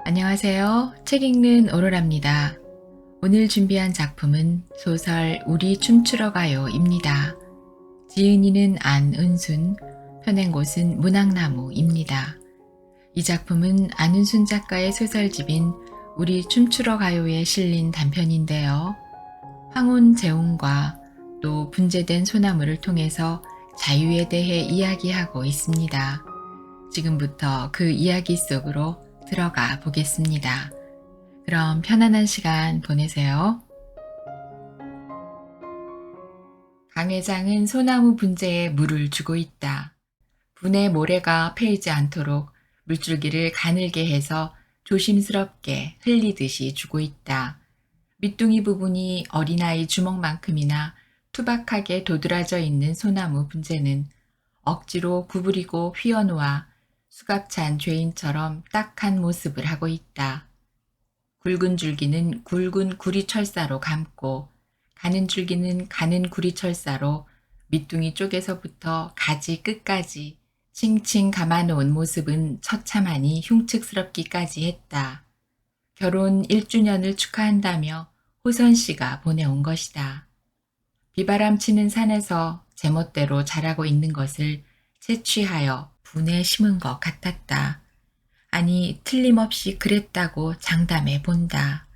안녕하세요. 책 읽는 오로라입니다. 오늘 준비한 작품은 소설 우리 춤추러 가요입니다. 지은이는 안은순, 펴낸 곳은 문학나무입니다. 이 작품은 안은순 작가의 소설집인 우리 춤추러 가요에 실린 단편인데요. 황혼 재혼과 또 분재된 소나무를 통해서 자유에 대해 이야기하고 있습니다. 지금부터 그 이야기 속으로 들어가 보겠습니다. 그럼 편안한 시간 보내세요. 강 회장은 소나무 분재에 물을 주고 있다. 분의 모래가 패이지 않도록 물줄기를 가늘게 해서 조심스럽게 흘리듯이 주고 있다. 밑둥이 부분이 어린아이 주먹만큼이나 투박하게 도드라져 있는 소나무 분재는 억지로 구부리고 휘어놓아 수갑찬 죄인처럼 딱한 모습을 하고 있다. 굵은 줄기는 굵은 구리철사로 감고 가는 줄기는 가는 구리철사로 밑둥이 쪽에서부터 가지 끝까지 칭칭 감아놓은 모습은 처참하니 흉측스럽기까지 했다. 결혼 1주년을 축하한다며 호선 씨가 보내온 것이다. 비바람 치는 산에서 제멋대로 자라고 있는 것을 채취하여 분에 심은 것 같았다. 아니, 틀림없이 그랬다고 장담해 본다.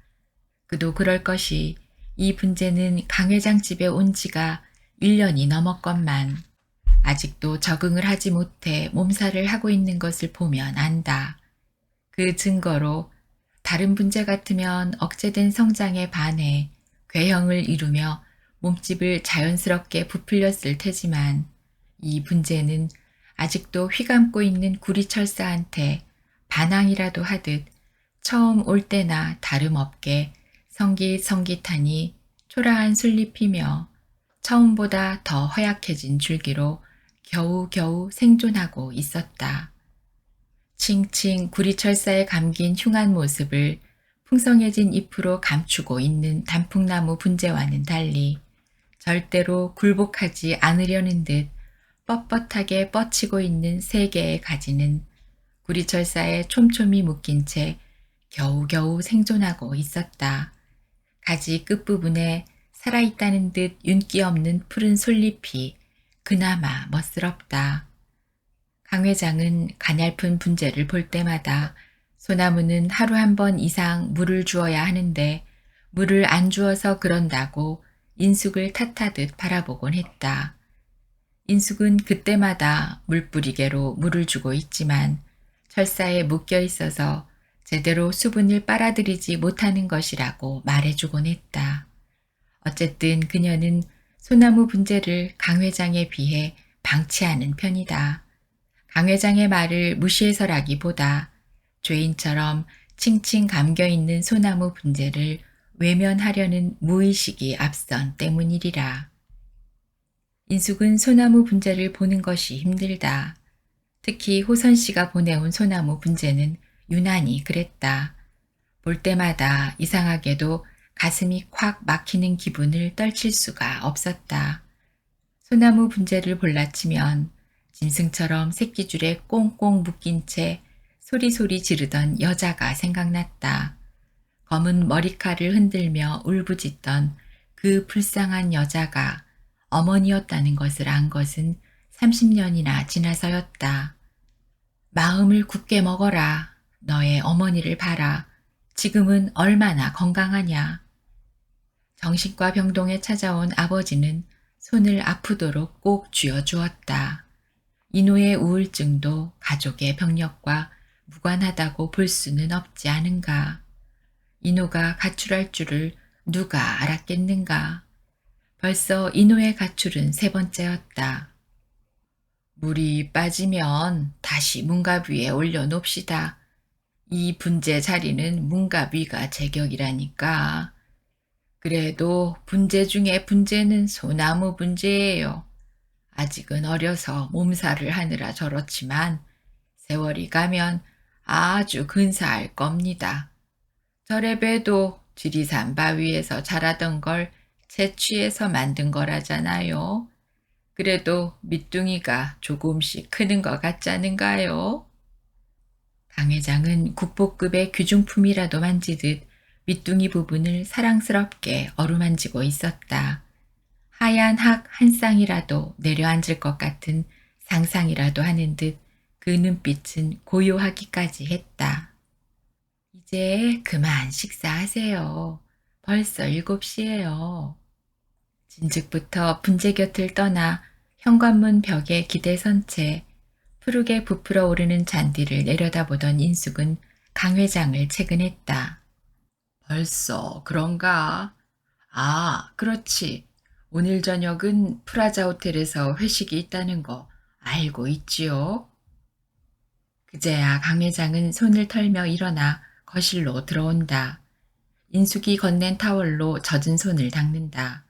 그도 그럴 것이 이 분재는 강 회장 집에 온 지가 1년이 넘었건만 아직도 적응을 하지 못해 몸살을 하고 있는 것을 보면 안다. 그 증거로 다른 분재 같으면 억제된 성장에 반해 궤형을 이루며 몸집을 자연스럽게 부풀렸을 테지만 이 분재는 아직도 휘감고 있는 구리철사한테 반항이라도 하듯 처음 올 때나 다름없게 성깃성깃하니 초라한 술잎이며 처음보다 더 허약해진 줄기로 겨우겨우 생존하고 있었다. 칭칭 구리철사에 감긴 흉한 모습을 풍성해진 잎으로 감추고 있는 단풍나무 분재와는 달리 절대로 굴복하지 않으려는 듯 뻣뻣하게 뻗치고 있는 세 개의 가지는 구리철사에 촘촘히 묶인 채 겨우겨우 생존하고 있었다. 가지 끝부분에 살아있다는 듯 윤기 없는 푸른 솔잎이 그나마 멋스럽다. 강 회장은 가냘픈 분재를 볼 때마다 소나무는 하루 한 번 이상 물을 주어야 하는데 물을 안 주어서 그런다고 인숙을 탓하듯 바라보곤 했다. 인숙은 그때마다 물뿌리개로 물을 주고 있지만 철사에 묶여 있어서 제대로 수분을 빨아들이지 못하는 것이라고 말해주곤 했다. 어쨌든 그녀는 소나무 분재를 강 회장에 비해 방치하는 편이다. 강 회장의 말을 무시해서라기보다 죄인처럼 칭칭 감겨있는 소나무 분재를 외면하려는 무의식이 앞선 때문이리라. 인숙은 소나무 분재를 보는 것이 힘들다. 특히 호선 씨가 보내온 소나무 분재는 유난히 그랬다. 볼 때마다 이상하게도 가슴이 콱 막히는 기분을 떨칠 수가 없었다. 소나무 분재를 볼라치면 짐승처럼 새끼줄에 꽁꽁 묶인 채 소리소리 지르던 여자가 생각났다. 검은 머리칼을 흔들며 울부짖던 그 불쌍한 여자가 어머니였다는 것을 안 것은 30년이나 지나서였다. 마음을 굳게 먹어라. 너의 어머니를 봐라. 지금은 얼마나 건강하냐. 정신과 병동에 찾아온 아버지는 손을 아프도록 꼭 쥐어주었다. 인호의 우울증도 가족의 병력과 무관하다고 볼 수는 없지 않은가. 인호가 가출할 줄을 누가 알았겠는가. 벌써 인호의 가출은 3번째였다. 물이 빠지면 다시 문갑 위에 올려놓읍시다. 이 분재 자리는 문갑 위가 제격이라니까. 그래도 분재 중에 분재는 소나무 분재예요. 아직은 어려서 몸살을 하느라 저렇지만 세월이 가면 아주 근사할 겁니다. 저래봬도 지리산 바위에서 자라던 걸 채취해서 만든 거라잖아요. 그래도 밑둥이가 조금씩 크는 것 같지 않은가요? 강 회장은 국보급의 귀중품이라도 만지듯 밑둥이 부분을 사랑스럽게 어루만지고 있었다. 하얀 학 한 쌍이라도 내려앉을 것 같은 상상이라도 하는 듯 그 눈빛은 고요하기까지 했다. 이제 그만 식사하세요. 벌써 7시예요. 진즉부터 분재 곁을 떠나 현관문 벽에 기대선 채 푸르게 부풀어 오르는 잔디를 내려다보던 인숙은 강 회장을 채근했다. 벌써 그런가? 아, 그렇지. 오늘 저녁은 프라자 호텔에서 회식이 있다는 거 알고 있지요? 그제야 강 회장은 손을 털며 일어나 거실로 들어온다. 인숙이 건넨 타월로 젖은 손을 닦는다.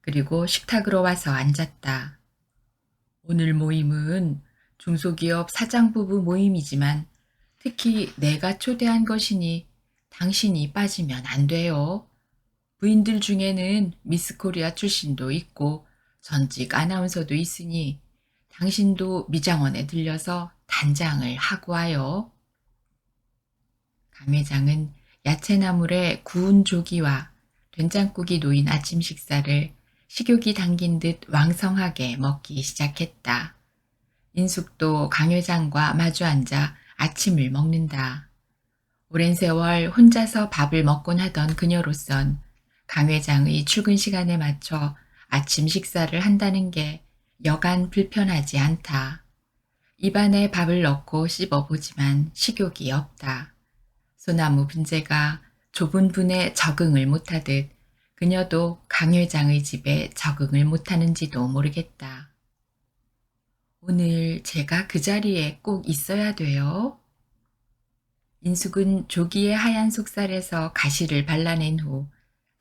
그리고 식탁으로 와서 앉았다. 오늘 모임은 중소기업 사장 부부 모임이지만 특히 내가 초대한 것이니 당신이 빠지면 안 돼요. 부인들 중에는 미스 코리아 출신도 있고 전직 아나운서도 있으니 당신도 미장원에 들려서 단장을 하고 와요. 강 회장은 야채나물에 구운 조기와 된장국이 놓인 아침 식사를 식욕이 당긴 듯 왕성하게 먹기 시작했다. 인숙도 강 회장과 마주 앉아 아침을 먹는다. 오랜 세월 혼자서 밥을 먹곤 하던 그녀로선 강 회장의 출근 시간에 맞춰 아침 식사를 한다는 게 여간 불편하지 않다. 입안에 밥을 넣고 씹어보지만 식욕이 없다. 소나무 분재가 좁은 분에 적응을 못하듯 그녀도 강 회장의 집에 적응을 못하는지도 모르겠다. 오늘 제가 그 자리에 꼭 있어야 돼요. 인숙은 조기의 하얀 속살에서 가시를 발라낸 후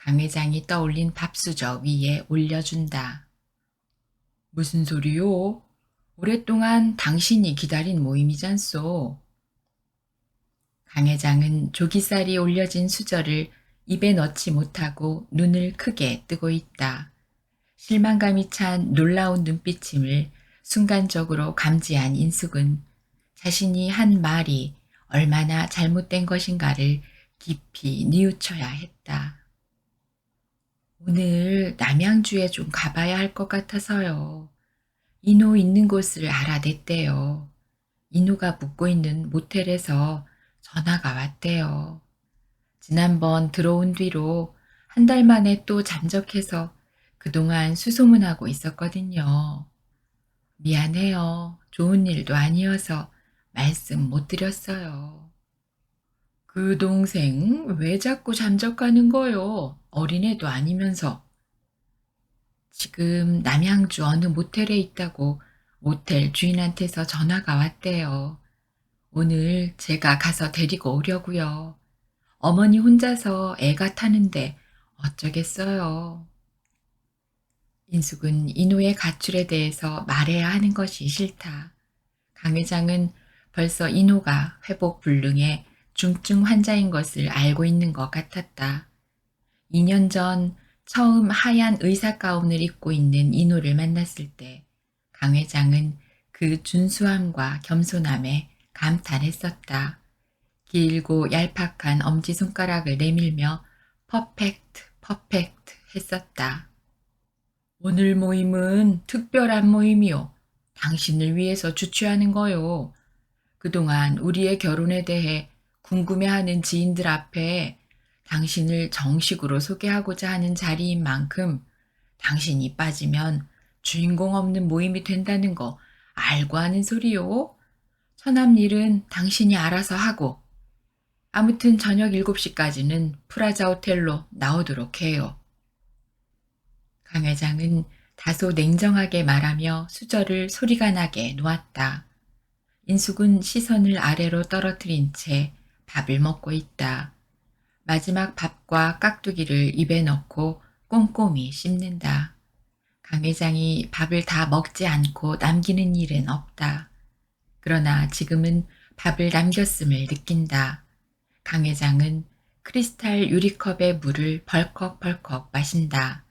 강 회장이 떠올린 밥수저 위에 올려준다. 무슨 소리요? 오랫동안 당신이 기다린 모임이잖소. 강 회장은 조기살이 올려진 수저를 입에 넣지 못하고 눈을 크게 뜨고 있다. 실망감이 찬 놀라운 눈빛임을 순간적으로 감지한 인숙은 자신이 한 말이 얼마나 잘못된 것인가를 깊이 뉘우쳐야 했다. 오늘 남양주에 좀 가봐야 할 것 같아서요. 인호 있는 곳을 알아냈대요. 인호가 묵고 있는 모텔에서 전화가 왔대요. 지난번 들어온 뒤로 한 달 만에 또 잠적해서 그동안 수소문하고 있었거든요. 미안해요. 좋은 일도 아니어서 말씀 못 드렸어요. 그 동생 왜 자꾸 잠적하는 거요? 어린애도 아니면서. 지금 남양주 어느 모텔에 있다고 모텔 주인한테서 전화가 왔대요. 오늘 제가 가서 데리고 오려고요. 어머니 혼자서 애가 타는데 어쩌겠어요. 인숙은 인호의 가출에 대해서 말해야 하는 것이 싫다. 강 회장은 벌써 인호가 회복 불능의 중증 환자인 것을 알고 있는 것 같았다. 2년 전 처음 하얀 의사 가운을 입고 있는 인호를 만났을 때 강 회장은 그 준수함과 겸손함에 감탄했었다. 길고 얄팍한 엄지손가락을 내밀며 퍼펙트, 퍼펙트 했었다. 오늘 모임은 특별한 모임이요. 당신을 위해서 주최하는 거요. 그동안 우리의 결혼에 대해 궁금해하는 지인들 앞에 당신을 정식으로 소개하고자 하는 자리인 만큼 당신이 빠지면 주인공 없는 모임이 된다는 거 알고 하는 소리요. 천암 일은 당신이 알아서 하고 아무튼 저녁 7시까지는 프라자 호텔로 나오도록 해요. 강 회장은 다소 냉정하게 말하며 수저를 소리가 나게 놓았다. 인숙은 시선을 아래로 떨어뜨린 채 밥을 먹고 있다. 마지막 밥과 깍두기를 입에 넣고 꼼꼼히 씹는다. 강 회장이 밥을 다 먹지 않고 남기는 일은 없다. 그러나 지금은 밥을 남겼음을 느낀다. 강 회장은 크리스탈 유리컵의 물을 벌컥벌컥 마신다.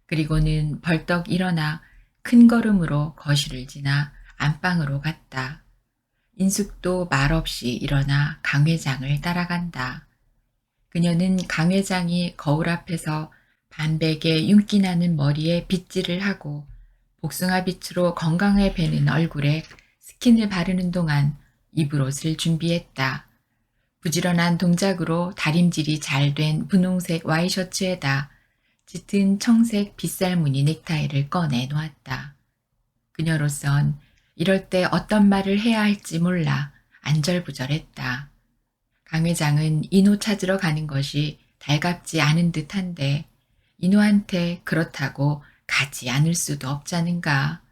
그리고는 벌떡 일어나 큰 걸음으로 거실을 지나 안방으로 갔다. 인숙도 말없이 일어나 강 회장을 따라간다. 그녀는 강 회장이 거울 앞에서 반백의 윤기 나는 머리에 빗질을 하고 복숭아빛으로 건강해 배는 얼굴에 스킨을 바르는 동안 입을 옷을 준비했다. 부지런한 동작으로 다림질이 잘 된 분홍색 와이셔츠에다 짙은 청색 빗살무늬 넥타이를 꺼내 놓았다. 그녀로선 이럴 때 어떤 말을 해야 할지 몰라 안절부절했다. 강 회장은 인호 찾으러 가는 것이 달갑지 않은 듯한데 인호한테 그렇다고 가지 않을 수도 없자는가.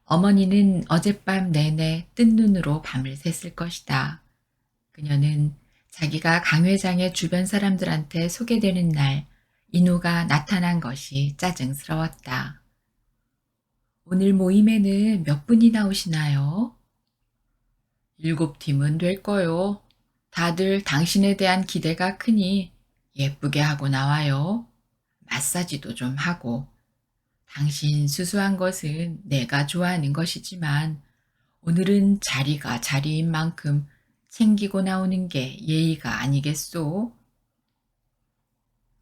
어머니는 어젯밤 내내 뜬 눈으로 밤을 샜을 것이다. 그녀는 자기가 강 회장의 주변 사람들한테 소개되는 날 인호가 나타난 것이 짜증스러웠다. 오늘 모임에는 몇 분이나 오시나요? 7팀은 될 거요. 다들 당신에 대한 기대가 크니 예쁘게 하고 나와요. 마사지도 좀 하고. 당신 수수한 것은 내가 좋아하는 것이지만 오늘은 자리가 자리인 만큼 챙기고 나오는 게 예의가 아니겠소?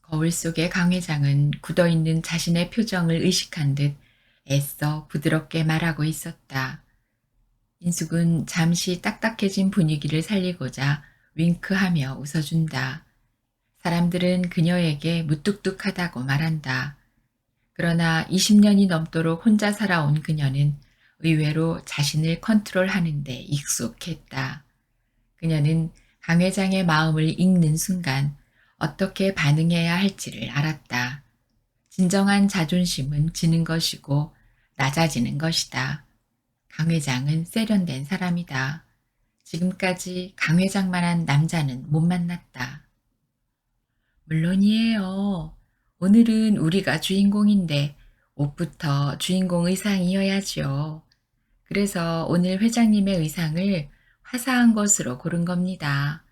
거울 속의 강 회장은 굳어있는 자신의 표정을 의식한 듯 애써 부드럽게 말하고 있었다. 인숙은 잠시 딱딱해진 분위기를 살리고자 윙크하며 웃어준다. 사람들은 그녀에게 무뚝뚝하다고 말한다. 그러나 20년이 넘도록 혼자 살아온 그녀는 의외로 자신을 컨트롤하는 데 익숙했다. 그녀는 강 회장의 마음을 읽는 순간 어떻게 반응해야 할지를 알았다. 진정한 자존심은 지는 것이고 낮아지는 것이다. 강 회장은 세련된 사람이다. 지금까지 강 회장만한 남자는 못 만났다. 물론이에요. 오늘은 우리가 주인공인데 옷부터 주인공 의상이어야지요. 그래서 오늘 회장님의 의상을 화사한 것으로 고른 겁니다.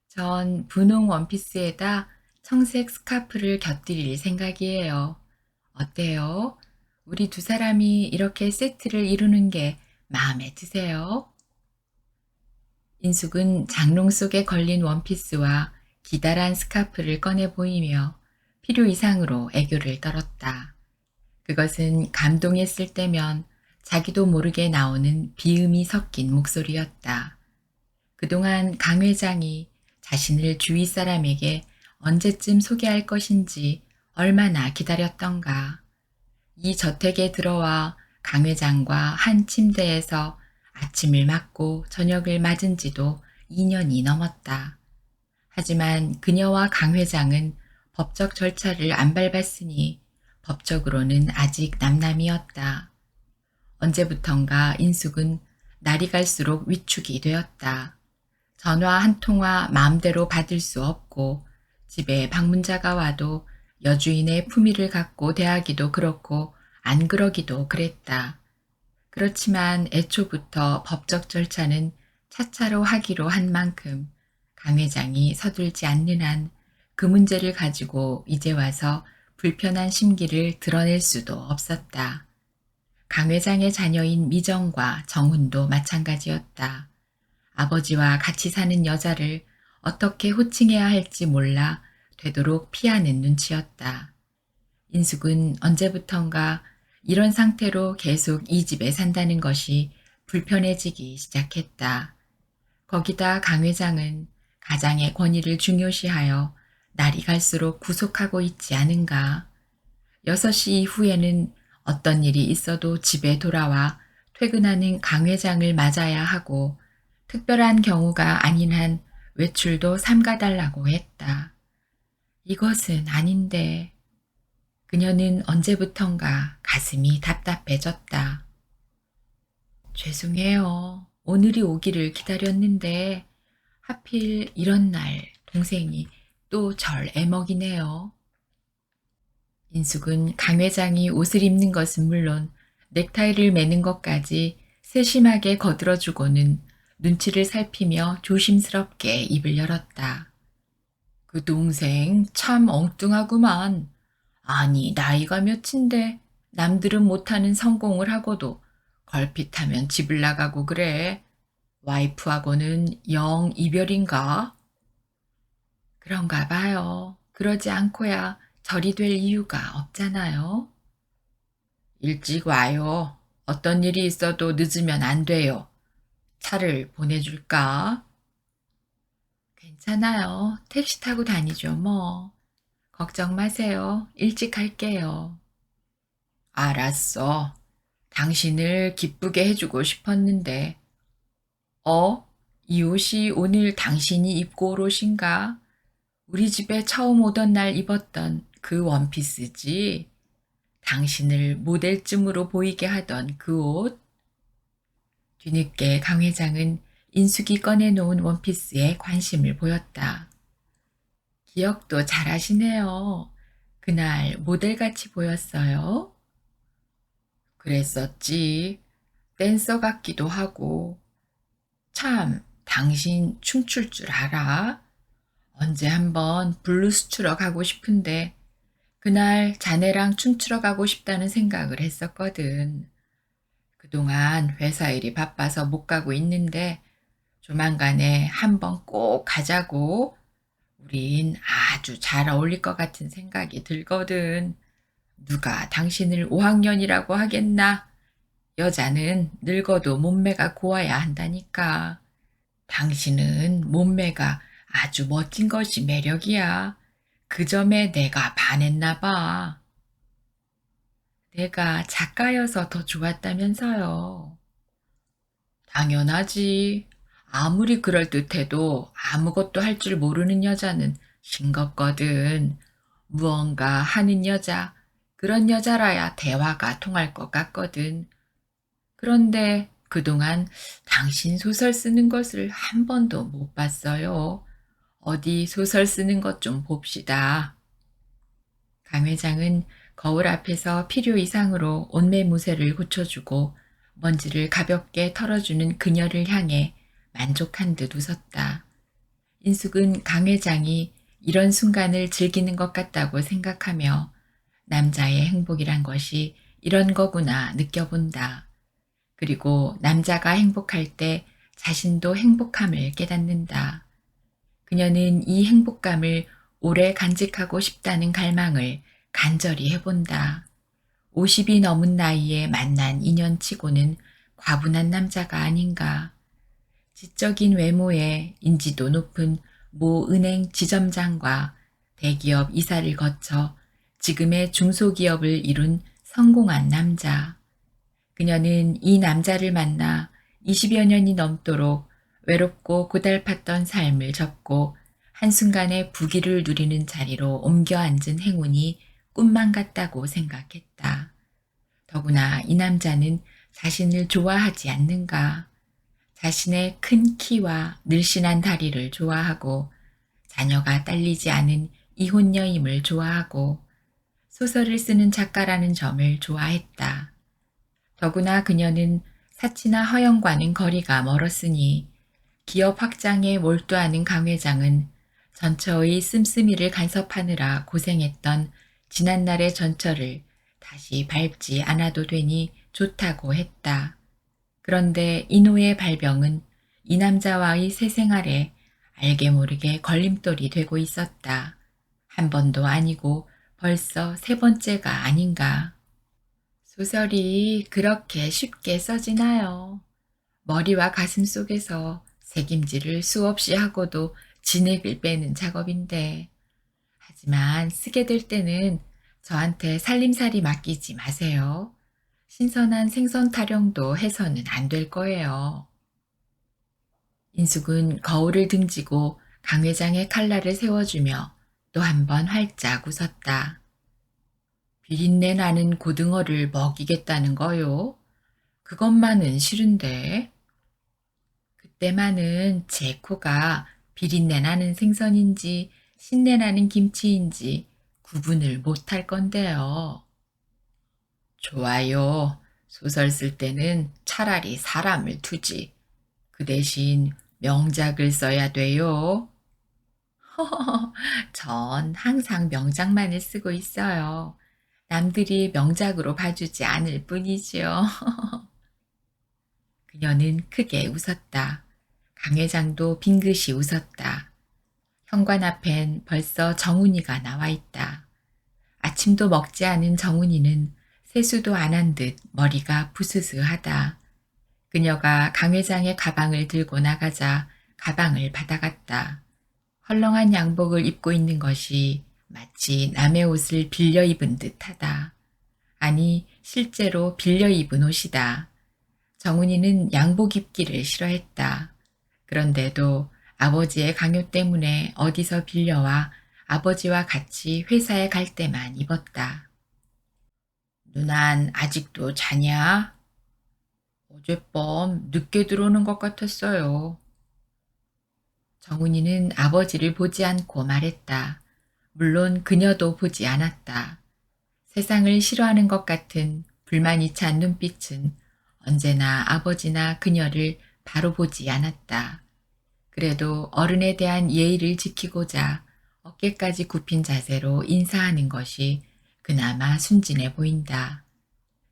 전 분홍 원피스에다 청색 스카프를 곁들일 생각이에요. 어때요? 우리 두 사람이 이렇게 세트를 이루는 게 마음에 드세요? 인숙은 장롱 속에 걸린 원피스와 기다란 스카프를 꺼내 보이며 필요 이상으로 애교를 떨었다. 그것은 감동했을 때면 자기도 모르게 나오는 비음이 섞인 목소리였다. 그동안 강 회장이 자신을 주위 사람에게 언제쯤 소개할 것인지 얼마나 기다렸던가. 이 저택에 들어와 강 회장과 한 침대에서 아침을 맞고 저녁을 맞은 지도 2년이 넘었다. 하지만 그녀와 강 회장은 법적 절차를 안 밟았으니 법적으로는 아직 남남이었다. 언제부턴가 인숙은 날이 갈수록 위축이 되었다. 전화 한 통화 마음대로 받을 수 없고 집에 방문자가 와도 여주인의 품위를 갖고 대하기도 그렇고 안 그러기도 그랬다. 그렇지만 애초부터 법적 절차는 차차로 하기로 한 만큼 강 회장이 서둘지 않는 한 그 문제를 가지고 이제 와서 불편한 심기를 드러낼 수도 없었다. 강 회장의 자녀인 미정과 정훈도 마찬가지였다. 아버지와 같이 사는 여자를 어떻게 호칭해야 할지 몰라 되도록 피하는 눈치였다. 인숙은 언제부턴가 이런 상태로 계속 이 집에 산다는 것이 불편해지기 시작했다. 거기다 강 회장은 가장의 권위를 중요시하여 날이 갈수록 구속하고 있지 않은가. 6시 이후에는 어떤 일이 있어도 집에 돌아와 퇴근하는 강 회장을 맞아야 하고 특별한 경우가 아닌 한 외출도 삼가달라고 했다. 이것은 아닌데. 그녀는 언제부턴가 가슴이 답답해졌다. 죄송해요. 오늘이 오기를 기다렸는데 하필 이런 날 동생이 또 절 애먹이네요. 인숙은 강 회장이 옷을 입는 것은 물론 넥타이를 매는 것까지 세심하게 거들어주고는 눈치를 살피며 조심스럽게 입을 열었다. 그 동생 참 엉뚱하구만. 아니 나이가 몇인데 남들은 못하는 성공을 하고도 걸핏하면 집을 나가고 그래. 와이프하고는 영 이별인가? 그런가 봐요. 그러지 않고야 절이 될 이유가 없잖아요. 일찍 와요. 어떤 일이 있어도 늦으면 안 돼요. 차를 보내줄까? 괜찮아요. 택시 타고 다니죠, 뭐. 걱정 마세요. 일찍 갈게요. 알았어. 당신을 기쁘게 해주고 싶었는데, 어? 이 옷이 오늘 당신이 입고 올 옷인가? 우리 집에 처음 오던 날 입었던 그 원피스지? 당신을 모델쯤으로 보이게 하던 그 옷? 뒤늦게 강 회장은 인숙이 꺼내놓은 원피스에 관심을 보였다. 기억도 잘하시네요. 그날 모델같이 보였어요. 그랬었지. 댄서 같기도 하고. 참, 당신 춤출 줄 알아? 언제 한번 블루스 추러 가고 싶은데 그날 자네랑 춤추러 가고 싶다는 생각을 했었거든. 그동안 회사 일이 바빠서 못 가고 있는데 조만간에 한번 꼭 가자고. 우린 아주 잘 어울릴 것 같은 생각이 들거든. 누가 당신을 5학년이라고 하겠나? 여자는 늙어도 몸매가 고와야 한다니까. 당신은 몸매가 아주 멋진 것이 매력이야. 그 점에 내가 반했나 봐. 내가 작가여서 더 좋았다면서요. 당연하지. 아무리 그럴듯해도 아무것도 할 줄 모르는 여자는 싱겁거든. 무언가 하는 여자, 그런 여자라야 대화가 통할 것 같거든. 그런데 그동안 당신 소설 쓰는 것을 한 번도 못 봤어요. 어디 소설 쓰는 것 좀 봅시다. 강 회장은 거울 앞에서 필요 이상으로 옷매무새를 고쳐주고 먼지를 가볍게 털어주는 그녀를 향해 만족한 듯 웃었다. 인숙은 강 회장이 이런 순간을 즐기는 것 같다고 생각하며 남자의 행복이란 것이 이런 거구나 느껴본다. 그리고 남자가 행복할 때 자신도 행복함을 깨닫는다. 그녀는 이 행복감을 오래 간직하고 싶다는 갈망을 간절히 해본다. 50이 넘은 나이에 만난 인연치고는 과분한 남자가 아닌가. 지적인 외모에 인지도 높은 모 은행 지점장과 대기업 이사를 거쳐 지금의 중소기업을 이룬 성공한 남자. 그녀는 이 남자를 만나 20여 년이 넘도록 외롭고 고달팠던 삶을 접고 한순간에 부귀를 누리는 자리로 옮겨 앉은 행운이 꿈만 같다고 생각했다. 더구나 이 남자는 자신을 좋아하지 않는가. 자신의 큰 키와 늘씬한 다리를 좋아하고 자녀가 딸리지 않은 이혼녀임을 좋아하고 소설을 쓰는 작가라는 점을 좋아했다. 더구나 그녀는 사치나 허영과는 거리가 멀었으니 기업 확장에 몰두하는 강 회장은 전처의 씀씀이를 간섭하느라 고생했던 지난날의 전처를 다시 밟지 않아도 되니 좋다고 했다. 그런데 이노의 발병은 이 남자와의 새 생활에 알게 모르게 걸림돌이 되고 있었다. 한 번도 아니고 벌써 세 번째가 아닌가. 소설이 그렇게 쉽게 써지나요? 머리와 가슴 속에서 새김질을 수없이 하고도 진액을 빼는 작업인데. 하지만 쓰게 될 때는 저한테 살림살이 맡기지 마세요. 신선한 생선 타령도 해서는 안 될 거예요. 인숙은 거울을 등지고 강 회장의 칼날을 세워주며 또 한 번 활짝 웃었다. 비린내 나는 고등어를 먹이겠다는 거요? 그것만은 싫은데. 그때만은 제 코가 비린내 나는 생선인지 신내 나는 김치인지 구분을 못할 건데요. 좋아요. 소설 쓸 때는 차라리 사람을 두지. 그 대신 명작을 써야 돼요. 전 항상 명작만을 쓰고 있어요. 남들이 명작으로 봐주지 않을 뿐이지요. 그녀는 크게 웃었다. 강 회장도 빙긋이 웃었다. 현관 앞엔 벌써 정훈이가 나와 있다. 아침도 먹지 않은 정훈이는 세수도 안 한 듯 머리가 부스스하다. 그녀가 강 회장의 가방을 들고 나가자 가방을 받아갔다. 헐렁한 양복을 입고 있는 것이 마치 남의 옷을 빌려 입은 듯하다. 아니, 실제로 빌려 입은 옷이다. 정훈이는 양복 입기를 싫어했다. 그런데도 아버지의 강요 때문에 어디서 빌려와 아버지와 같이 회사에 갈 때만 입었다. 누난 아직도 자냐? 어젯밤 늦게 들어오는 것 같았어요. 정훈이는 아버지를 보지 않고 말했다. 물론 그녀도 보지 않았다. 세상을 싫어하는 것 같은 불만이 찬 눈빛은 언제나 아버지나 그녀를 바로 보지 않았다. 그래도 어른에 대한 예의를 지키고자 어깨까지 굽힌 자세로 인사하는 것이 그나마 순진해 보인다.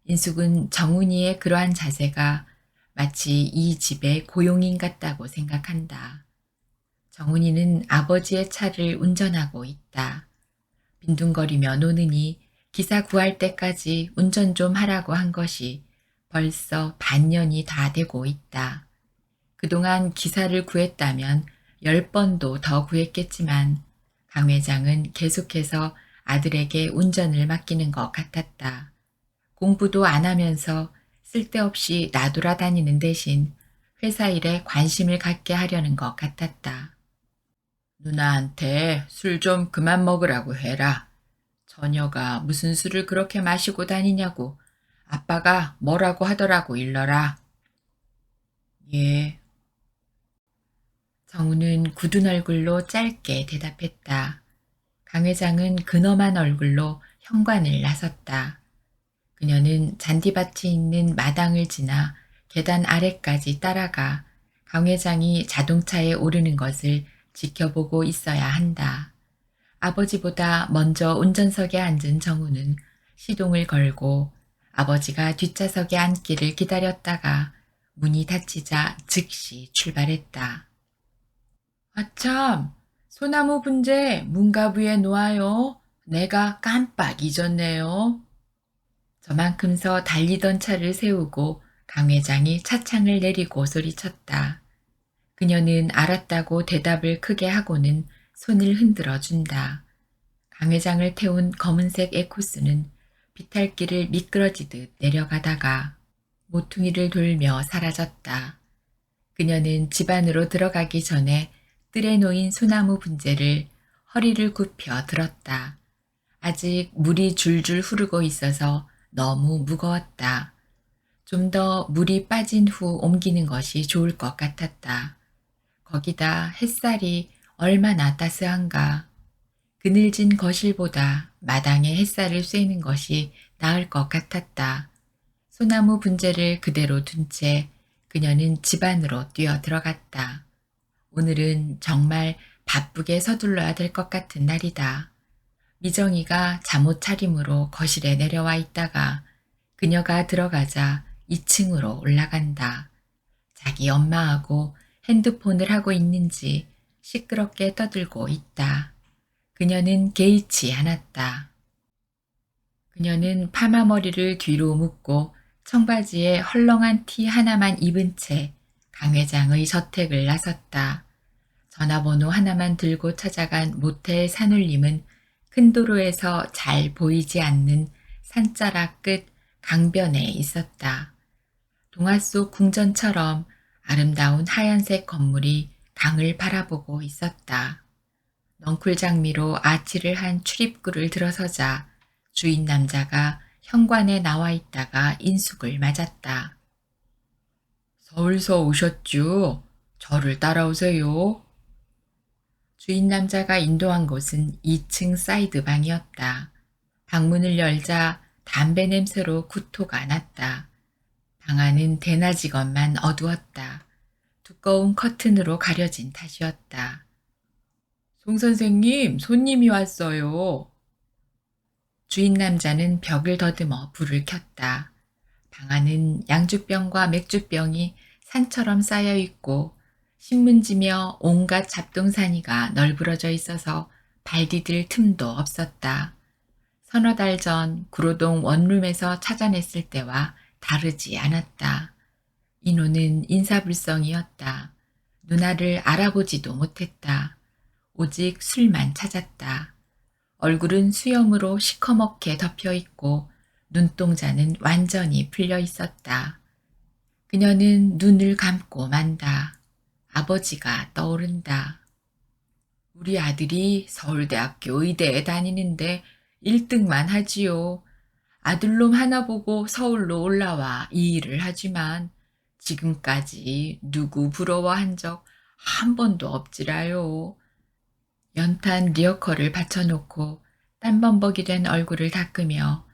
인숙은 정훈이의 그러한 자세가 마치 이 집의 고용인 같다고 생각한다. 정훈이는 아버지의 차를 운전하고 있다. 빈둥거리며 노느니 기사 구할 때까지 운전 좀 하라고 한 것이 벌써 반년이 다 되고 있다. 그동안 기사를 구했다면 10번도 더 구했겠지만 강 회장은 계속해서 아들에게 운전을 맡기는 것 같았다. 공부도 안 하면서 쓸데없이 나돌아다니는 대신 회사 일에 관심을 갖게 하려는 것 같았다. 누나한테 술 좀 그만 먹으라고 해라. 처녀가 무슨 술을 그렇게 마시고 다니냐고 아빠가 뭐라고 하더라고 일러라. 예. 정우는 굳은 얼굴로 짧게 대답했다. 강 회장은 근엄한 얼굴로 현관을 나섰다. 그녀는 잔디밭이 있는 마당을 지나 계단 아래까지 따라가 강 회장이 자동차에 오르는 것을 지켜보고 있어야 한다. 아버지보다 먼저 운전석에 앉은 정우는 시동을 걸고 아버지가 뒷좌석에 앉기를 기다렸다가 문이 닫히자 즉시 출발했다. 아참, 소나무 분재 문갑 위에 놓아요. 내가 깜빡 잊었네요. 저만큼 서 달리던 차를 세우고 강 회장이 차창을 내리고 소리쳤다. 그녀는 알았다고 대답을 크게 하고는 손을 흔들어 준다. 강 회장을 태운 검은색 에코스는 비탈길을 미끄러지듯 내려가다가 모퉁이를 돌며 사라졌다. 그녀는 집 안으로 들어가기 전에 뜰에 놓인 소나무 분재를 허리를 굽혀 들었다. 아직 물이 줄줄 흐르고 있어서 너무 무거웠다. 좀 더 물이 빠진 후 옮기는 것이 좋을 것 같았다. 거기다 햇살이 얼마나 따스한가. 그늘진 거실보다 마당에 햇살을 쐬는 것이 나을 것 같았다. 소나무 분재를 그대로 둔 채 그녀는 집 안으로 뛰어 들어갔다. 오늘은 정말 바쁘게 서둘러야 될 것 같은 날이다. 미정이가 잠옷 차림으로 거실에 내려와 있다가 그녀가 들어가자 2층으로 올라간다. 자기 엄마하고 핸드폰을 하고 있는지 시끄럽게 떠들고 있다. 그녀는 개의치 않았다. 그녀는 파마머리를 뒤로 묶고 청바지에 헐렁한 티 하나만 입은 채 강 회장의 저택을 나섰다. 전화번호 하나만 들고 찾아간 모텔 산울림은 큰 도로에서 잘 보이지 않는 산자락 끝 강변에 있었다. 동화 속 궁전처럼 아름다운 하얀색 건물이 강을 바라보고 있었다. 넝쿨 장미로 아치를 한 출입구를 들어서자 주인 남자가 현관에 나와 있다가 인숙을 맞았다. 서울서 오셨죠? 저를 따라오세요. 주인 남자가 인도한 곳은 2층 사이드 방이었다. 방문을 열자 담배 냄새로 구토가 났다. 방 안은 대낮이건만 어두웠다. 두꺼운 커튼으로 가려진 탓이었다. 송 선생님, 손님이 왔어요. 주인 남자는 벽을 더듬어 불을 켰다. 방 안은 양주병과 맥주병이 산처럼 쌓여 있고 신문지며 온갖 잡동사니가 널브러져 있어서 발 디딜 틈도 없었다. 서너 달 전 구로동 원룸에서 찾아냈을 때와 다르지 않았다. 인호는 인사불성이었다. 누나를 알아보지도 못했다. 오직 술만 찾았다. 얼굴은 수염으로 시커멓게 덮여 있고 눈동자는 완전히 풀려 있었다. 그녀는 눈을 감고 만다. 아버지가 떠오른다. 우리 아들이 서울대학교 의대에 다니는데 1등만 하지요. 아들놈 하나 보고 서울로 올라와 이 일을 하지만 지금까지 누구 부러워한 적 한 번도 없지라요. 연탄 리어커를 받쳐놓고 땀범벅이 된 얼굴을 닦으며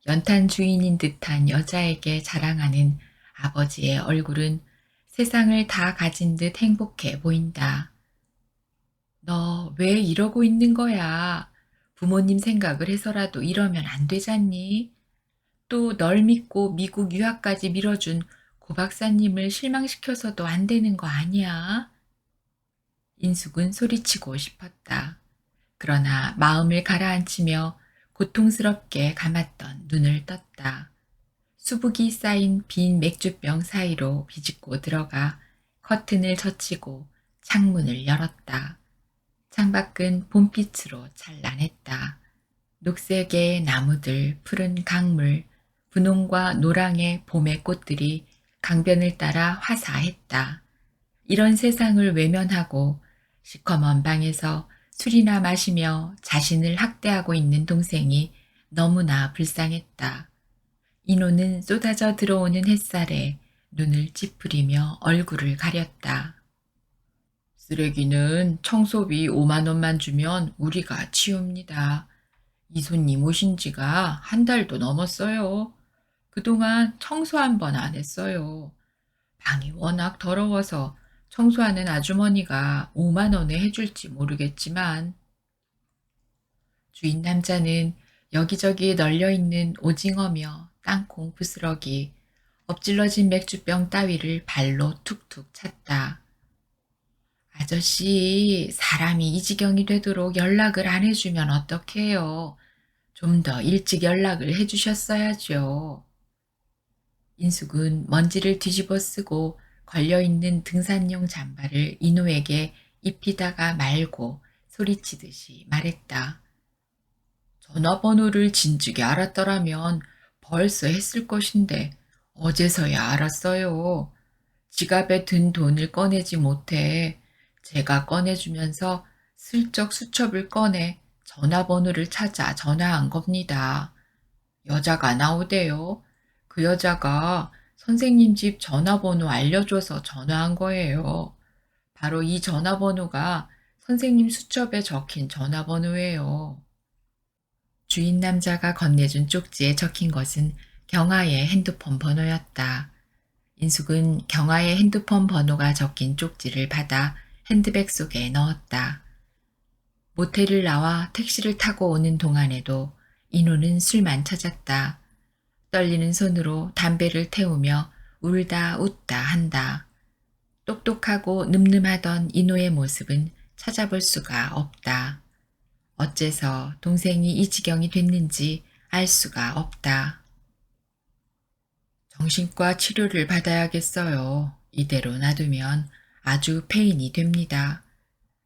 연탄 주인인 듯한 여자에게 자랑하는 아버지의 얼굴은 세상을 다 가진 듯 행복해 보인다. 너 왜 이러고 있는 거야? 부모님 생각을 해서라도 이러면 안 되잖니? 또 널 믿고 미국 유학까지 밀어준 고 박사님을 실망시켜서도 안 되는 거 아니야? 인숙은 소리치고 싶었다. 그러나 마음을 가라앉히며 고통스럽게 감았던 눈을 떴다. 수북이 쌓인 빈 맥주병 사이로 비집고 들어가 커튼을 젖히고 창문을 열었다. 창밖은 봄빛으로 찬란했다. 녹색의 나무들, 푸른 강물, 분홍과 노랑의 봄의 꽃들이 강변을 따라 화사했다. 이런 세상을 외면하고 시커먼 방에서 술이나 마시며 자신을 학대하고 있는 동생이 너무나 불쌍했다. 인호는 쏟아져 들어오는 햇살에 눈을 찌푸리며 얼굴을 가렸다. 쓰레기는 청소비 5만 원만 주면 우리가 치웁니다. 이 손님 오신 지가 한 달도 넘었어요. 그동안 청소 한 번 안 했어요. 방이 워낙 더러워서 청소하는 아주머니가 5만 원에 해줄지 모르겠지만 주인 남자는 여기저기 널려있는 오징어며 땅콩 부스러기, 엎질러진 맥주병 따위를 발로 툭툭 찼다. 아저씨, 사람이 이 지경이 되도록 연락을 안 해주면 어떡해요? 좀 더 일찍 연락을 해주셨어야죠. 인숙은 먼지를 뒤집어 쓰고 걸려있는 등산용 잠바를 인호에게 입히다가 말고 소리치듯이 말했다. 전화번호를 진즉에 알았더라면 벌써 했을 것인데 어째서야 알았어요. 지갑에 든 돈을 꺼내지 못해 제가 꺼내주면서 슬쩍 수첩을 꺼내 전화번호를 찾아 전화한 겁니다. 여자가 나오대요. 그 여자가 선생님 집 전화번호 알려줘서 전화한 거예요. 바로 이 전화번호가 선생님 수첩에 적힌 전화번호예요. 주인 남자가 건네준 쪽지에 적힌 것은 경아의 핸드폰 번호였다. 인숙은 경아의 핸드폰 번호가 적힌 쪽지를 받아 핸드백 속에 넣었다. 모텔을 나와 택시를 타고 오는 동안에도 인호는 술만 찾았다. 떨리는 손으로 담배를 태우며 울다 웃다 한다. 똑똑하고 늠름하던 인호의 모습은 찾아볼 수가 없다. 어째서 동생이 이 지경이 됐는지 알 수가 없다. 정신과 치료를 받아야겠어요. 이대로 놔두면 아주 폐인이 됩니다.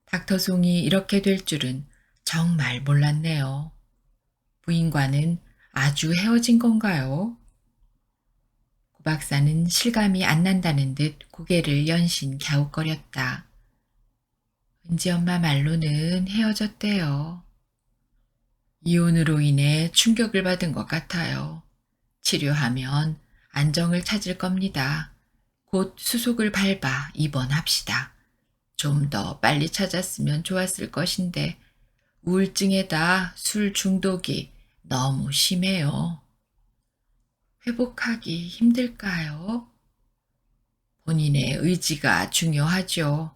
닥터송이 이렇게 될 줄은 정말 몰랐네요. 부인과는 아주 헤어진 건가요? 고 박사는 실감이 안 난다는 듯 고개를 연신 갸웃거렸다. 은지 엄마 말로는 헤어졌대요. 이혼으로 인해 충격을 받은 것 같아요. 치료하면 안정을 찾을 겁니다. 곧 수속을 밟아 입원합시다. 좀 더 빨리 찾았으면 좋았을 것인데 우울증에다 술 중독이 너무 심해요. 회복하기 힘들까요? 본인의 의지가 중요하죠.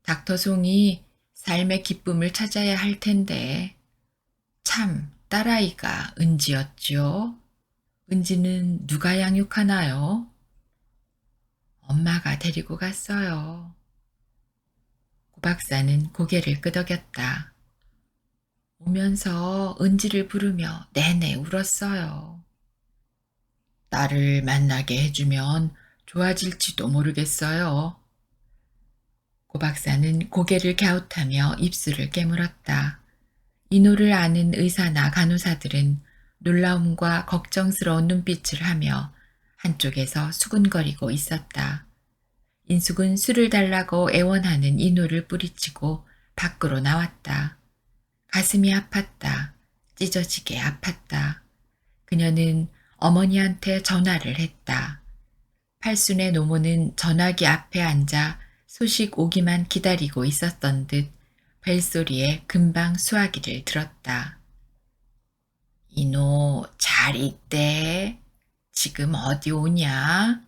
닥터송이 삶의 기쁨을 찾아야 할 텐데 참 딸아이가 은지였죠. 은지는 누가 양육하나요? 엄마가 데리고 갔어요. 고 박사는 고개를 끄덕였다. 오면서 은지를 부르며 내내 울었어요. 나를 만나게 해주면 좋아질지도 모르겠어요. 고 박사는 고개를 갸웃하며 입술을 깨물었다. 인호를 아는 의사나 간호사들은 놀라움과 걱정스러운 눈빛을 하며 한쪽에서 수군거리고 있었다. 인숙은 술을 달라고 애원하는 인호를 뿌리치고 밖으로 나왔다. 가슴이 아팠다. 찢어지게 아팠다. 그녀는 어머니한테 전화를 했다. 팔순의 노모는 전화기 앞에 앉아 소식 오기만 기다리고 있었던 듯 벨소리에 금방 수화기를 들었다. 이노 잘 있대. 지금 어디 오냐?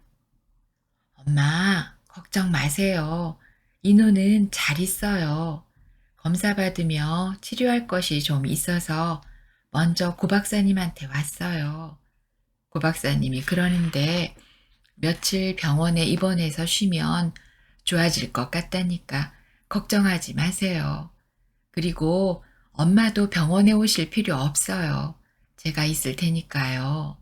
엄마, 걱정 마세요. 이노는 잘 있어요. 검사 받으며 치료할 것이 좀 있어서 먼저 고 박사님한테 왔어요. 고 박사님이 그러는데 며칠 병원에 입원해서 쉬면 좋아질 것 같다니까 걱정하지 마세요. 그리고 엄마도 병원에 오실 필요 없어요. 제가 있을 테니까요.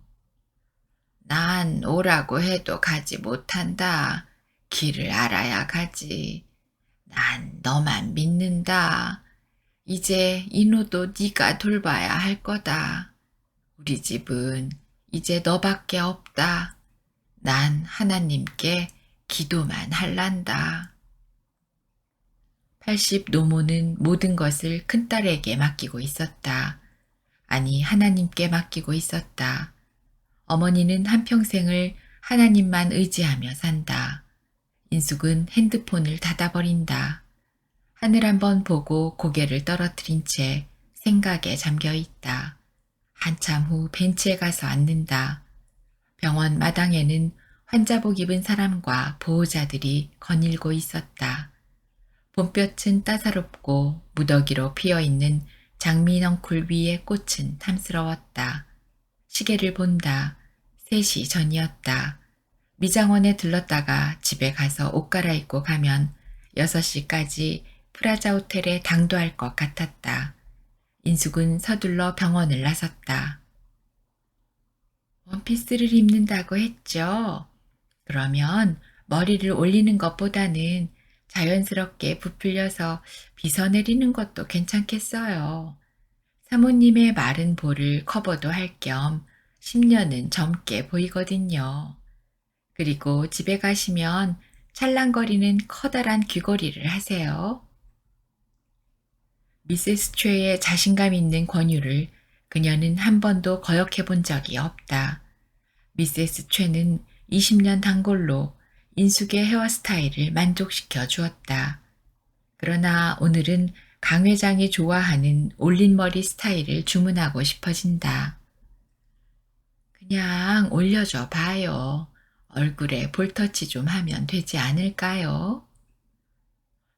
난 오라고 해도 가지 못한다. 길을 알아야 가지. 난 너만 믿는다. 이제 인호도 네가 돌봐야 할 거다. 우리 집은 이제 너밖에 없다. 난 하나님께 기도만 할란다. 80 노모는 모든 것을 큰딸에게 맡기고 있었다. 아니, 하나님께 맡기고 있었다. 어머니는 한평생을 하나님만 의지하며 산다. 인숙은 핸드폰을 닫아버린다. 하늘 한번 보고 고개를 떨어뜨린 채 생각에 잠겨 있다. 한참 후 벤치에 가서 앉는다. 병원 마당에는 환자복 입은 사람과 보호자들이 거닐고 있었다. 봄볕은 따사롭고 무더기로 피어있는 장미넝쿨 위의 꽃은 탐스러웠다. 시계를 본다. 3시 전이었다. 미장원에 들렀다가 집에 가서 옷 갈아입고 가면 6시까지 프라자 호텔에 당도할 것 같았다. 인숙은 서둘러 병원을 나섰다. 원피스를 입는다고 했죠? 그러면 머리를 올리는 것보다는 자연스럽게 부풀려서 빗어내리는 것도 괜찮겠어요. 사모님의 마른 볼을 커버도 할 겸 10년은 젊게 보이거든요. 그리고 집에 가시면 찰랑거리는 커다란 귀걸이를 하세요. 미세스 최의 자신감 있는 권유를 그녀는 한 번도 거역해 본 적이 없다. 미세스 최는 20년 단골로 인숙의 헤어스타일을 만족시켜 주었다. 그러나 오늘은 강 회장이 좋아하는 올린머리 스타일을 주문하고 싶어진다. 그냥 올려줘 봐요. 얼굴에 볼터치 좀 하면 되지 않을까요?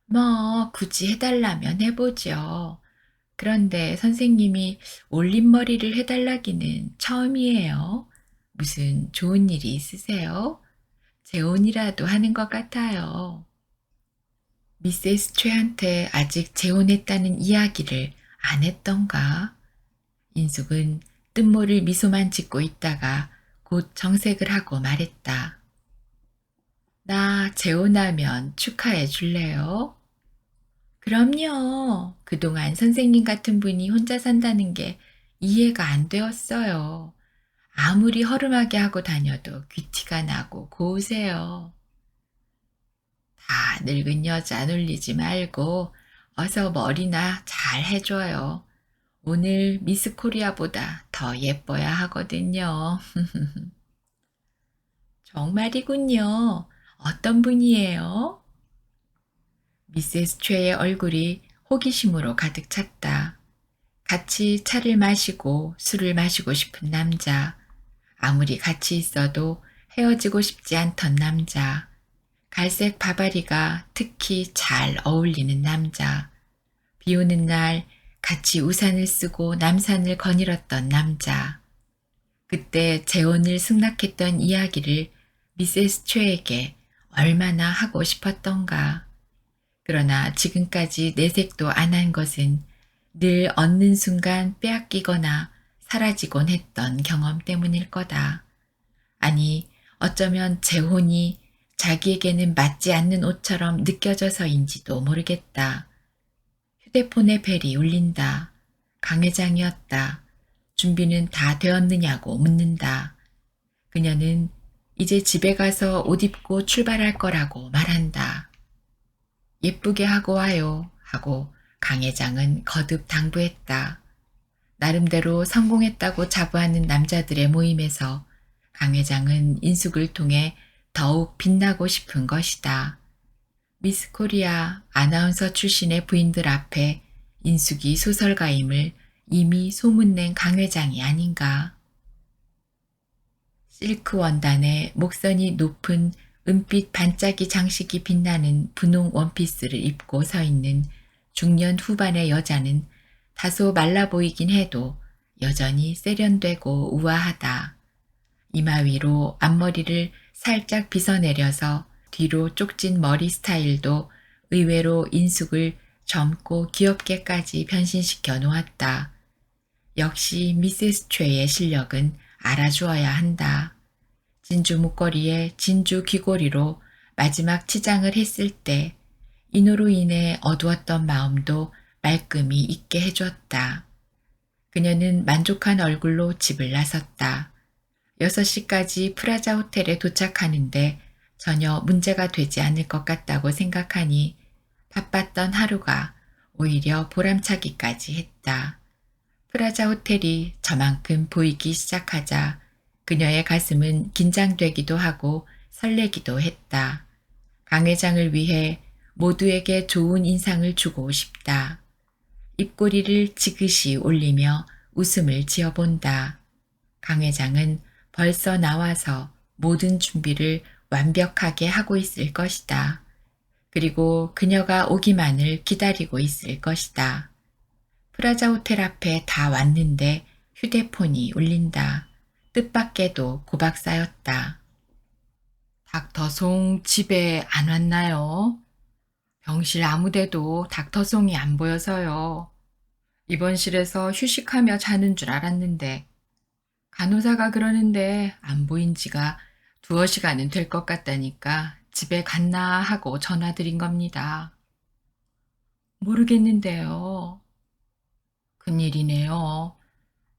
뭐 굳이 해달라면 해보죠. 그런데 선생님이 올림머리를 해달라기는 처음이에요. 무슨 좋은 일이 있으세요? 재혼이라도 하는 것 같아요. 미세스 최한테 아직 재혼했다는 이야기를 안 했던가? 인숙은 뜬모를 미소만 짓고 있다가 곧 정색을 하고 말했다. 나 재혼하면 축하해 줄래요? 그럼요. 그동안 선생님 같은 분이 혼자 산다는 게 이해가 안 되었어요. 아무리 허름하게 하고 다녀도 귀티가 나고 고우세요. 다 늙은 여자 놀리지 말고 어서 머리나 잘 해줘요. 오늘 미스 코리아보다 더 예뻐야 하거든요. 정말이군요. 어떤 분이에요? 미세스 최의 얼굴이 호기심으로 가득 찼다. 같이 차를 마시고 술을 마시고 싶은 남자. 아무리 같이 있어도 헤어지고 싶지 않던 남자. 갈색 바바리가 특히 잘 어울리는 남자. 비 오는 날 같이 우산을 쓰고 남산을 거닐었던 남자. 그때 재혼을 승낙했던 이야기를 미세스 최에게 얼마나 하고 싶었던가. 그러나 지금까지 내색도 안 한 것은 늘 얻는 순간 빼앗기거나 사라지곤 했던 경험 때문일 거다. 아니, 어쩌면 재혼이 자기에게는 맞지 않는 옷처럼 느껴져서인지도 모르겠다. 휴대폰의 벨이 울린다. 강 회장이었다. 준비는 다 되었느냐고 묻는다. 그녀는 이제 집에 가서 옷 입고 출발할 거라고 말한다. 예쁘게 하고 와요 하고 강 회장은 거듭 당부했다. 나름대로 성공했다고 자부하는 남자들의 모임에서 강 회장은 인숙을 통해 더욱 빛나고 싶은 것이다. 미스 코리아 아나운서 출신의 부인들 앞에 인숙이 소설가임을 이미 소문낸 강 회장이 아닌가. 실크 원단에 목선이 높은 은빛 반짝이 장식이 빛나는 분홍 원피스를 입고 서 있는 중년 후반의 여자는 다소 말라 보이긴 해도 여전히 세련되고 우아하다. 이마 위로 앞머리를 살짝 빗어내려서 뒤로 쪽진 머리 스타일도 의외로 인숙을 젊고 귀엽게까지 변신시켜 놓았다. 역시 미세스 최의 실력은 알아주어야 한다. 진주 목걸이에 진주 귀고리로 마지막 치장을 했을 때 인호로 인해 어두웠던 마음도 말끔히 잊게 해주었다. 그녀는 만족한 얼굴로 집을 나섰다. 6시까지 프라자 호텔에 도착하는데 전혀 문제가 되지 않을 것 같다고 생각하니 바빴던 하루가 오히려 보람차기까지 했다. 프라자 호텔이 저만큼 보이기 시작하자 그녀의 가슴은 긴장되기도 하고 설레기도 했다. 강 회장을 위해 모두에게 좋은 인상을 주고 싶다. 입꼬리를 지그시 올리며 웃음을 지어본다. 강 회장은 벌써 나와서 모든 준비를 완벽하게 하고 있을 것이다. 그리고 그녀가 오기만을 기다리고 있을 것이다. 프라자 호텔 앞에 다 왔는데 휴대폰이 울린다. 뜻밖에도 고박사였다. 닥터송 집에 안 왔나요? 병실 아무데도 닥터송이 안 보여서요. 입원실에서 휴식하며 자는 줄 알았는데 간호사가 그러는데 안 보인 지가 2시간은 될 것 같다니까 집에 갔나 하고 전화드린 겁니다. 모르겠는데요. 큰일이네요.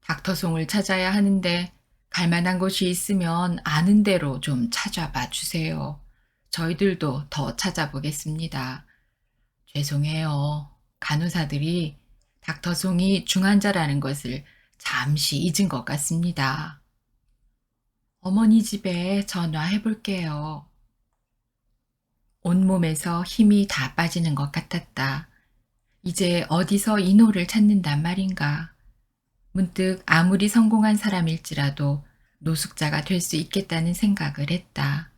닥터송을 찾아야 하는데 갈 만한 곳이 있으면 아는 대로 좀 찾아봐 주세요. 저희들도 더 찾아보겠습니다. 죄송해요. 간호사들이 닥터송이 중환자라는 것을 잠시 잊은 것 같습니다. 어머니 집에 전화해 볼게요. 온몸에서 힘이 다 빠지는 것 같았다. 이제 어디서 인호를 찾는단 말인가. 문득 아무리 성공한 사람일지라도 노숙자가 될 수 있겠다는 생각을 했다.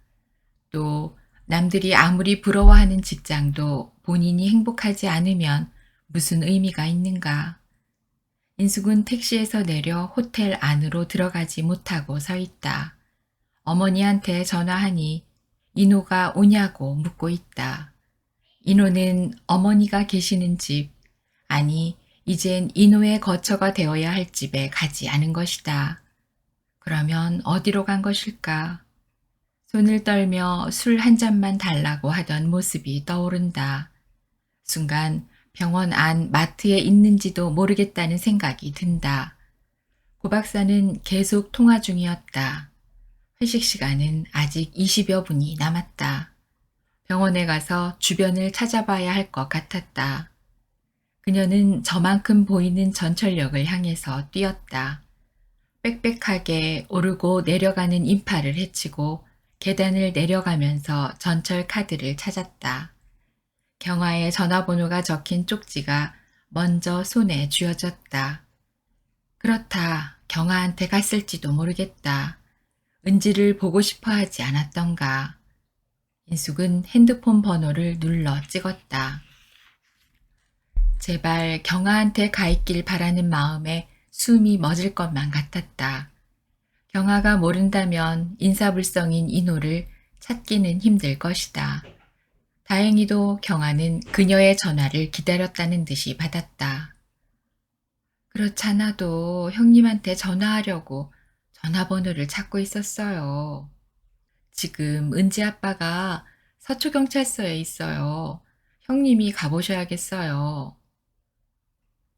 또 남들이 아무리 부러워하는 직장도 본인이 행복하지 않으면 무슨 의미가 있는가. 인숙은 택시에서 내려 호텔 안으로 들어가지 못하고 서 있다. 어머니한테 전화하니 인호가 오냐고 묻고 있다. 인호는 어머니가 계시는 집, 아니 이젠 인호의 거처가 되어야 할 집에 가지 않은 것이다. 그러면 어디로 간 것일까? 손을 떨며 술 한 잔만 달라고 하던 모습이 떠오른다. 순간 병원 안 마트에 있는지도 모르겠다는 생각이 든다. 고 박사는 계속 통화 중이었다. 회식 시간은 아직 20여 분이 남았다. 병원에 가서 주변을 찾아봐야 할 것 같았다. 그녀는 저만큼 보이는 전철역을 향해서 뛰었다. 빽빽하게 오르고 내려가는 인파를 헤치고 계단을 내려가면서 전철 카드를 찾았다. 경화에 전화번호가 적힌 쪽지가 먼저 손에 쥐어졌다. 그렇다. 경화한테 갔을지도 모르겠다. 은지를 보고 싶어 하지 않았던가. 인숙은 핸드폰 번호를 눌러 찍었다. 제발 경아한테 가 있길 바라는 마음에 숨이 멎을 것만 같았다. 경아가 모른다면 인사불성인 인호를 찾기는 힘들 것이다. 다행히도 경아는 그녀의 전화를 기다렸다는 듯이 받았다. 그렇잖아도 형님한테 전화하려고 전화번호를 찾고 있었어요. 지금 은지 아빠가 서초경찰서에 있어요. 형님이 가보셔야겠어요.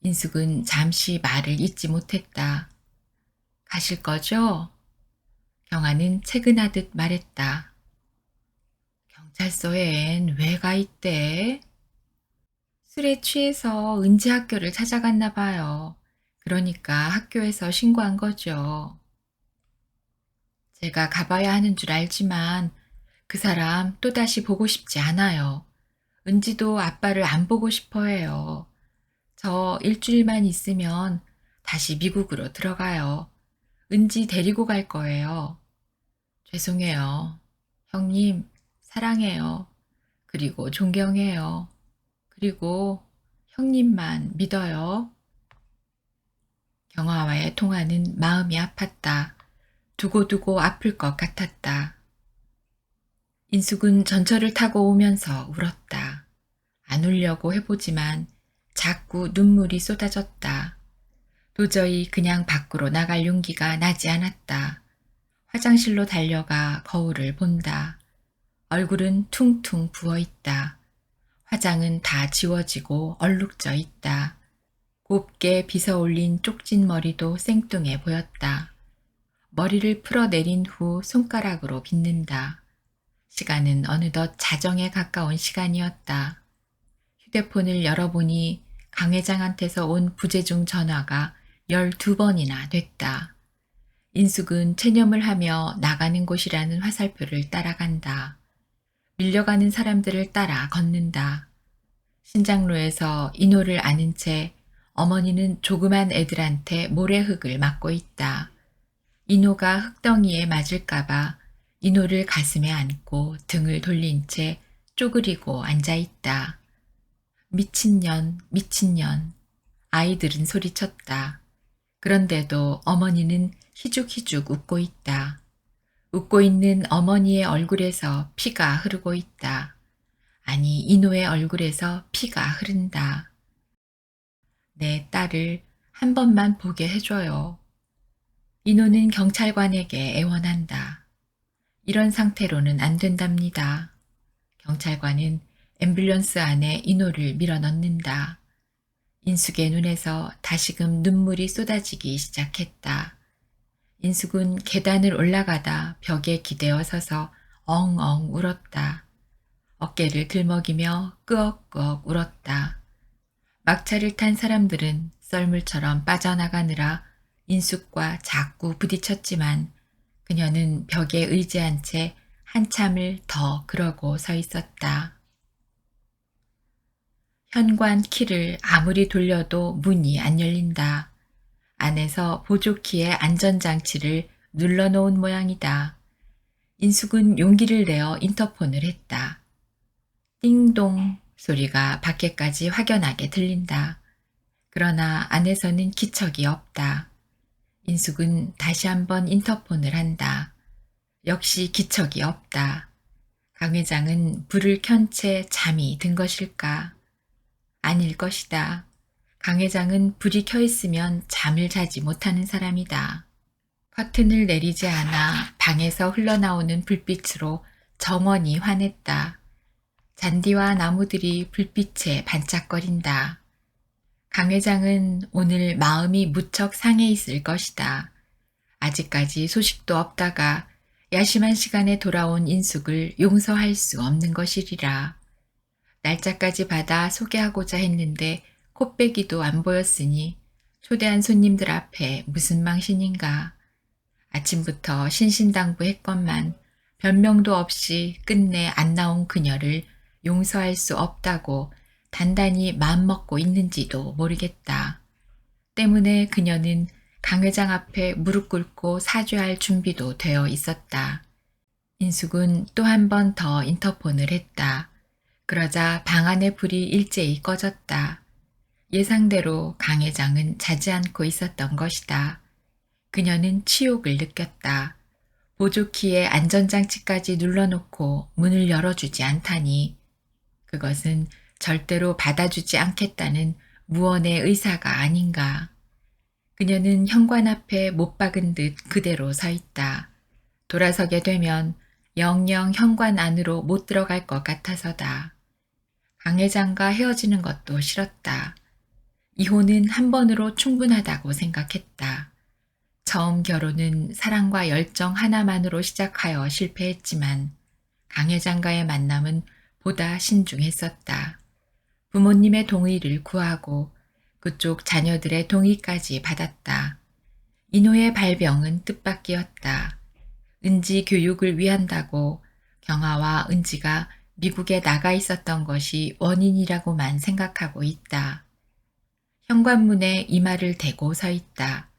인숙은 잠시 말을 잇지 못했다. 가실 거죠? 경아는 채근하듯 말했다. 경찰서엔 왜 가 있대? 술에 취해서 은지 학교를 찾아갔나 봐요. 그러니까 학교에서 신고한 거죠. 제가 가봐야 하는 줄 알지만 그 사람 또다시 보고 싶지 않아요. 은지도 아빠를 안 보고 싶어 해요. 저 일주일만 있으면 다시 미국으로 들어가요. 은지 데리고 갈 거예요. 죄송해요. 형님, 사랑해요. 그리고 존경해요. 그리고 형님만 믿어요. 경화와의 통화는 마음이 아팠다. 두고두고 아플 것 같았다. 인숙은 전철을 타고 오면서 울었다. 안 울려고 해보지만 자꾸 눈물이 쏟아졌다. 도저히 그냥 밖으로 나갈 용기가 나지 않았다. 화장실로 달려가 거울을 본다. 얼굴은 퉁퉁 부어있다. 화장은 다 지워지고 얼룩져 있다. 곱게 빗어올린 쪽진 머리도 생뚱해 보였다. 머리를 풀어내린 후 손가락으로 빗는다. 시간은 어느덧 자정에 가까운 시간이었다. 휴대폰을 열어보니 강 회장한테서 온 부재중 전화가 12번이나 됐다. 인숙은 체념을 하며 나가는 곳이라는 화살표를 따라간다. 밀려가는 사람들을 따라 걷는다. 신장로에서 인호를 아는 채 어머니는 조그만 애들한테 모래흙을 맞고 있다. 인호가 흙덩이에 맞을까봐 인호를 가슴에 안고 등을 돌린 채 쪼그리고 앉아있다. 미친년, 미친년. 아이들은 소리쳤다. 그런데도 어머니는 희죽희죽 웃고 있다. 웃고 있는 어머니의 얼굴에서 피가 흐르고 있다. 아니, 인호의 얼굴에서 피가 흐른다. 내 딸을 한 번만 보게 해줘요. 인호는 경찰관에게 애원한다. 이런 상태로는 안 된답니다. 경찰관은 앰뷸런스 안에 인호를 밀어넣는다. 인숙의 눈에서 다시금 눈물이 쏟아지기 시작했다. 인숙은 계단을 올라가다 벽에 기대어 서서 엉엉 울었다. 어깨를 들먹이며 끄억끄억 울었다. 막차를 탄 사람들은 썰물처럼 빠져나가느라 인숙과 자꾸 부딪혔지만 그녀는 벽에 의지한 채 한참을 더 그러고 서 있었다. 현관 키를 아무리 돌려도 문이 안 열린다. 안에서 보조키의 안전장치를 눌러놓은 모양이다. 인숙은 용기를 내어 인터폰을 했다. 띵동 소리가 밖에까지 확연하게 들린다. 그러나 안에서는 기척이 없다. 인숙은 다시 한번 인터폰을 한다. 역시 기척이 없다. 강 회장은 불을 켠 채 잠이 든 것일까? 아닐 것이다. 강 회장은 불이 켜 있으면 잠을 자지 못하는 사람이다. 커튼을 내리지 않아 방에서 흘러나오는 불빛으로 정원이 환했다. 잔디와 나무들이 불빛에 반짝거린다. 강 회장은 오늘 마음이 무척 상해 있을 것이다. 아직까지 소식도 없다가 야심한 시간에 돌아온 인숙을 용서할 수 없는 것이리라. 날짜까지 받아 소개하고자 했는데 콧배기도 안 보였으니 초대한 손님들 앞에 무슨 망신인가. 아침부터 신신당부했건만 변명도 없이 끝내 안 나온 그녀를 용서할 수 없다고 단단히 마음먹고 있는지도 모르겠다. 때문에 그녀는 강 회장 앞에 무릎 꿇고 사죄할 준비도 되어 있었다. 인숙은 또 한 번 더 인터폰을 했다. 그러자 방 안의 불이 일제히 꺼졌다. 예상대로 강 회장은 자지 않고 있었던 것이다. 그녀는 치욕을 느꼈다. 보조키의 안전장치까지 눌러놓고 문을 열어주지 않다니. 그것은 절대로 받아주지 않겠다는 무언의 의사가 아닌가. 그녀는 현관 앞에 못 박은 듯 그대로 서 있다. 돌아서게 되면 영영 현관 안으로 못 들어갈 것 같아서다. 강 회장과 헤어지는 것도 싫었다. 이혼은 한 번으로 충분하다고 생각했다. 처음 결혼은 사랑과 열정 하나만으로 시작하여 실패했지만 강 회장과의 만남은 보다 신중했었다. 부모님의 동의를 구하고 그쪽 자녀들의 동의까지 받았다. 인호의 발병은 뜻밖이었다. 은지 교육을 위한다고 경아와 은지가 미국에 나가 있었던 것이 원인이라고만 생각하고 있다. 현관문에 이마를 대고 서 있다.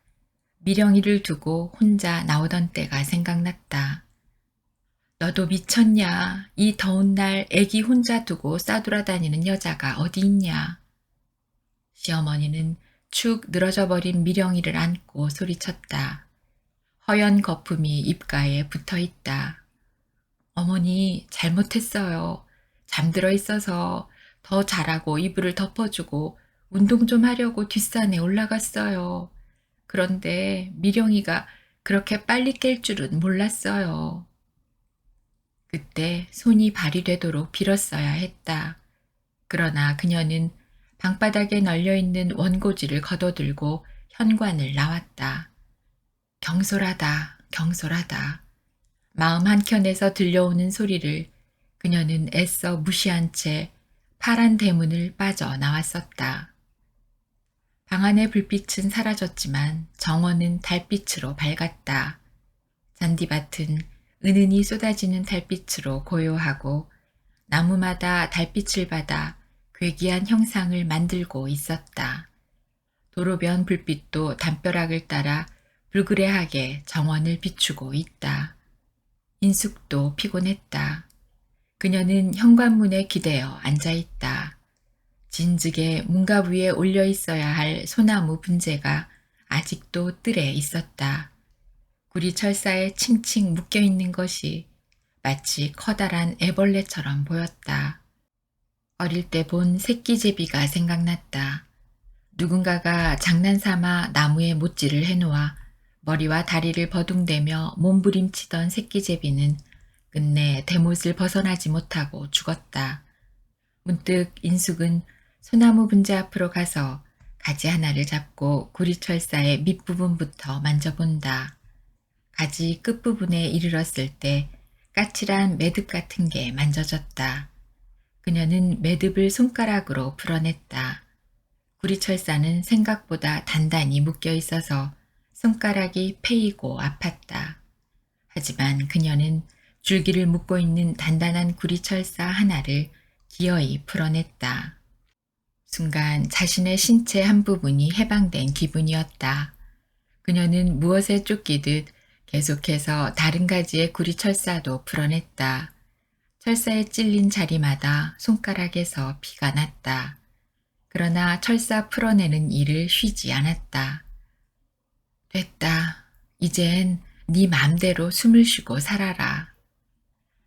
미령이를 두고 혼자 나오던 때가 생각났다. 너도 미쳤냐? 이 더운 날 애기 혼자 두고 싸돌아다니는 여자가 어디 있냐? 시어머니는 축 늘어져 버린 미령이를 안고 소리쳤다. 허연 거품이 입가에 붙어 있다. 어머니, 잘못했어요. 잠들어 있어서 더 자라고 이불을 덮어주고 운동 좀 하려고 뒷산에 올라갔어요. 그런데 미령이가 그렇게 빨리 깰 줄은 몰랐어요. 그때 손이 발휘되도록 빌었어야 했다. 그러나 그녀는 방바닥에 널려있는 원고지를 걷어들고 현관을 나왔다. 경솔하다, 경솔하다. 마음 한켠에서 들려오는 소리를 그녀는 애써 무시한 채 파란 대문을 빠져나왔었다. 방 안의 불빛은 사라졌지만 정원은 달빛으로 밝았다. 잔디밭은 은은히 쏟아지는 달빛으로 고요하고 나무마다 달빛을 받아 괴기한 형상을 만들고 있었다. 도로변 불빛도 담벼락을 따라 불그레하게 정원을 비추고 있다. 인숙도 피곤했다. 그녀는 현관문에 기대어 앉아있다. 진즉에 문갑 위에 올려 있어야 할 소나무 분재가 아직도 뜰에 있었다. 구리 철사에 칭칭 묶여있는 것이 마치 커다란 애벌레처럼 보였다. 어릴 때 본 새끼제비가 생각났다. 누군가가 장난삼아 나무에 못질을 해놓아 머리와 다리를 버둥대며 몸부림치던 새끼제비는 끝내 대못을 벗어나지 못하고 죽었다. 문득 인숙은 소나무 분재 앞으로 가서 가지 하나를 잡고 구리철사의 밑부분부터 만져본다. 가지 끝부분에 이르렀을 때 까칠한 매듭 같은 게 만져졌다. 그녀는 매듭을 손가락으로 풀어냈다. 구리철사는 생각보다 단단히 묶여 있어서 손가락이 패이고 아팠다. 하지만 그녀는 줄기를 묶고 있는 단단한 구리철사 하나를 기어이 풀어냈다. 순간 자신의 신체 한 부분이 해방된 기분이었다. 그녀는 무엇에 쫓기듯 계속해서 다른 가지의 구리철사도 풀어냈다. 철사에 찔린 자리마다 손가락에서 피가 났다. 그러나 철사 풀어내는 일을 쉬지 않았다. 됐다. 이젠 네 맘대로 숨을 쉬고 살아라.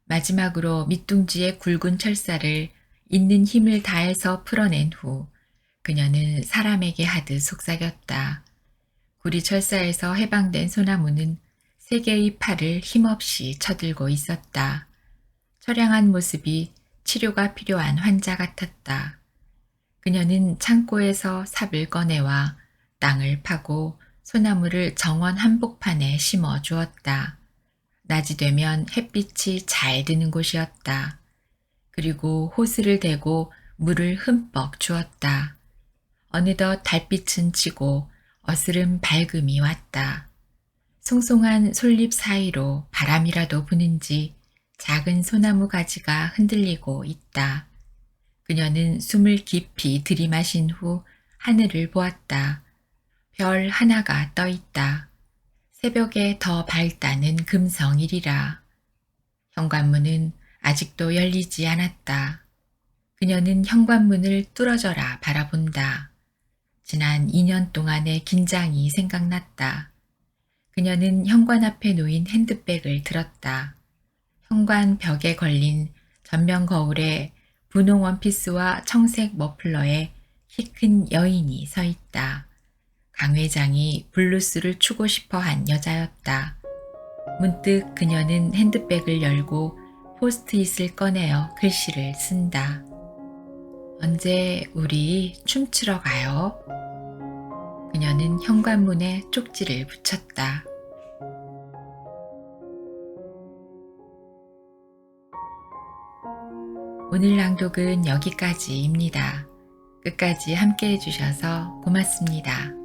마지막으로 밑둥지의 굵은 철사를 있는 힘을 다해서 풀어낸 후 그녀는 사람에게 하듯 속삭였다. 구리 철사에서 해방된 소나무는 세 개의 팔을 힘없이 쳐들고 있었다. 처량한 모습이 치료가 필요한 환자 같았다. 그녀는 창고에서 삽을 꺼내와 땅을 파고 소나무를 정원 한복판에 심어 주었다. 낮이 되면 햇빛이 잘 드는 곳이었다. 그리고 호스를 대고 물을 흠뻑 주었다. 어느덧 달빛은 지고 어스름 밝음이 왔다. 송송한 솔잎 사이로 바람이라도 부는지 작은 소나무 가지가 흔들리고 있다. 그녀는 숨을 깊이 들이마신 후 하늘을 보았다. 별 하나가 떠 있다. 새벽에 더 밝다는 금성일이라. 현관문은 아직도 열리지 않았다. 그녀는 현관문을 뚫어져라 바라본다. 지난 2년 동안의 긴장이 생각났다. 그녀는 현관 앞에 놓인 핸드백을 들었다. 현관 벽에 걸린 전면 거울에 분홍 원피스와 청색 머플러에 키 큰 여인이 서 있다. 강 회장이 블루스를 추고 싶어 한 여자였다. 문득 그녀는 핸드백을 열고 포스트잇을 꺼내어 글씨를 쓴다. 언제 우리 춤추러 가요? 그녀는 현관문에 쪽지를 붙였다. 오늘 낭독은 여기까지입니다. 끝까지 함께 해주셔서 고맙습니다.